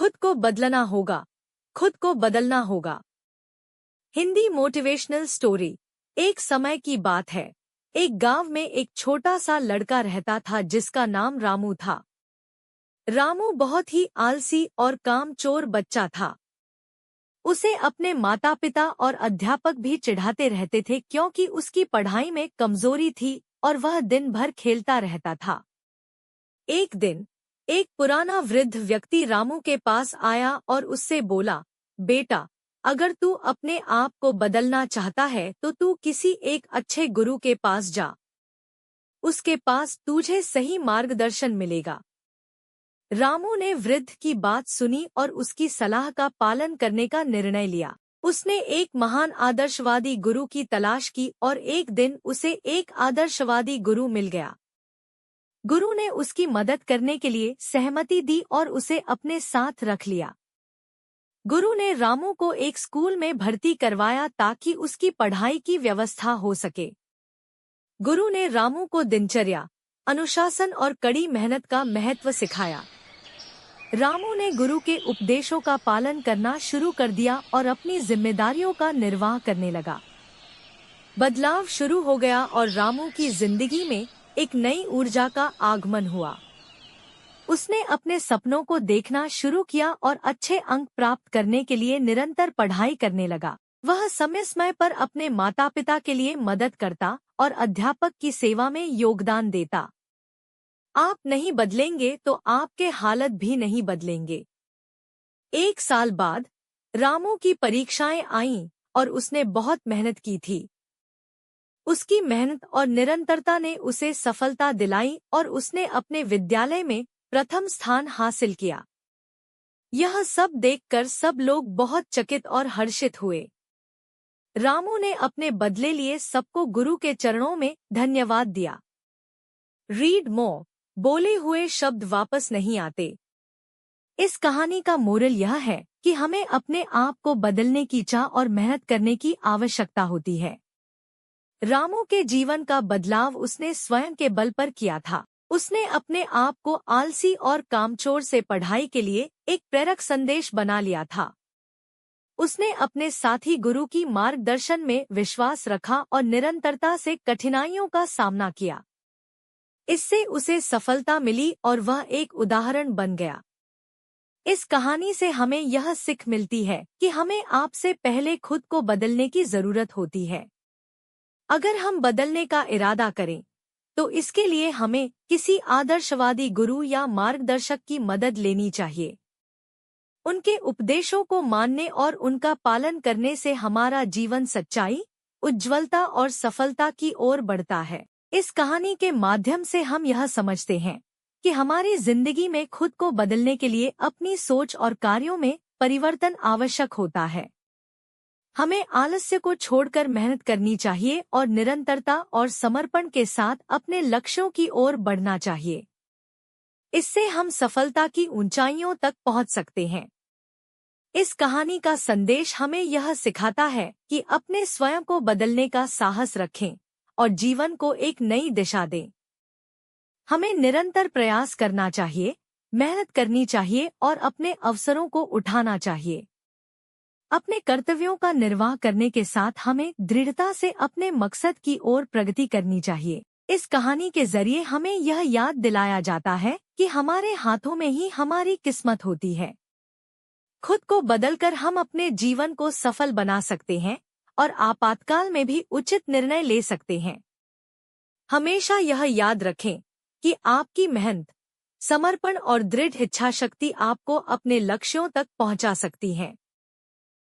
खुद को बदलना होगा, खुद को बदलना होगा। Hindi motivational story. एक समय की बात है। एक गांव में एक छोटा सा लड़का रहता था जिसका नाम रामू था। रामू बहुत ही आलसी और कामचोर बच्चा था। उसे अपने माता पिता और अध्यापक भी चिढ़ाते रहते थे क्योंकि उसकी पढ़ाई में कमजोरी थी और वह दिन भर खेलता रहता था। एक दिन एक पुराना वृद्ध व्यक्ति रामू के पास आया और उससे बोला, बेटा, अगर तू अपने आप को बदलना चाहता है तो तू किसी एक अच्छे गुरु के पास जा। उसके पास तुझे सही मार्गदर्शन मिलेगा। रामू ने वृद्ध की बात सुनी और उसकी सलाह का पालन करने का निर्णय लिया। उसने एक महान आदर्शवादी गुरु की तलाश की और एक दिन उसे एक आदर्शवादी गुरु मिल गया। गुरु ने उसकी मदद करने के लिए सहमति दी और उसे अपने साथ रख लिया। गुरु ने रामू को एक स्कूल में भर्ती करवाया ताकि उसकी पढ़ाई की व्यवस्था हो सके। गुरु ने रामू को दिनचर्या, अनुशासन और कड़ी मेहनत का महत्व सिखाया। रामू ने गुरु के उपदेशों का पालन करना शुरू कर दिया और अपनी जिम्मेदारियों का निर्वाह करने लगा। बदलाव शुरू हो गया और रामू की जिंदगी में एक नई ऊर्जा का आगमन हुआ। उसने अपने सपनों को देखना शुरू किया और अच्छे अंक प्राप्त करने के लिए निरंतर पढ़ाई करने लगा। वह समय समय पर अपने माता पिता के लिए मदद करता और अध्यापक की सेवा में योगदान देता। आप नहीं बदलेंगे तो आपके हालत भी नहीं बदलेंगे। एक साल बाद रामू की परीक्षाएं आईं और उसने बहुत मेहनत की थी। उसकी मेहनत और निरंतरता ने उसे सफलता दिलाई और उसने अपने विद्यालय में प्रथम स्थान हासिल किया। यह सब देखकर सब लोग बहुत चकित और हर्षित हुए। रामू ने अपने बदले लिए सबको गुरु के चरणों में धन्यवाद दिया। Read more. बोले हुए शब्द वापस नहीं आते। इस कहानी का मोरल यह है कि हमें अपने आप को बदलने की चाह और मेहनत करने की आवश्यकता होती है। रामू के जीवन का बदलाव उसने स्वयं के बल पर किया था। उसने अपने आप को आलसी और कामचोर से पढ़ाई के लिए एक प्रेरक संदेश बना लिया था। उसने अपने साथी गुरु की मार्गदर्शन में विश्वास रखा और निरंतरता से कठिनाइयों का सामना किया। इससे उसे सफलता मिली और वह एक उदाहरण बन गया। इस कहानी से हमें यह सीख मिलती है कि हमें आपसे पहले खुद को बदलने की जरूरत होती है। अगर हम बदलने का इरादा करें तो इसके लिए हमें किसी आदर्शवादी गुरु या मार्गदर्शक की मदद लेनी चाहिए। उनके उपदेशों को मानने और उनका पालन करने से हमारा जीवन सच्चाई, उज्ज्वलता और सफलता की ओर बढ़ता है। इस कहानी के माध्यम से हम यह समझते हैं कि हमारी जिंदगी में खुद को बदलने के लिए अपनी सोच और कार्यों में परिवर्तन आवश्यक होता है। हमें आलस्य को छोड़कर मेहनत करनी चाहिए और निरंतरता और समर्पण के साथ अपने लक्ष्यों की ओर बढ़ना चाहिए। इससे हम सफलता की ऊंचाइयों तक पहुंच सकते हैं। इस कहानी का संदेश हमें यह सिखाता है कि अपने स्वयं को बदलने का साहस रखें और जीवन को एक नई दिशा दें। हमें निरंतर प्रयास करना चाहिए, मेहनत करनी चाहिए और अपने अवसरों को उठाना चाहिए। अपने कर्तव्यों का निर्वाह करने के साथ हमें दृढ़ता से अपने मकसद की ओर प्रगति करनी चाहिए। इस कहानी के जरिए हमें यह याद दिलाया जाता है कि हमारे हाथों में ही हमारी किस्मत होती है। खुद को बदलकर हम अपने जीवन को सफल बना सकते हैं और आपातकाल में भी उचित निर्णय ले सकते हैं। हमेशा यह याद रखें कि आपकी मेहनत, समर्पण और दृढ़ इच्छाशक्ति आपको अपने लक्ष्यों तक पहुंचा सकती है।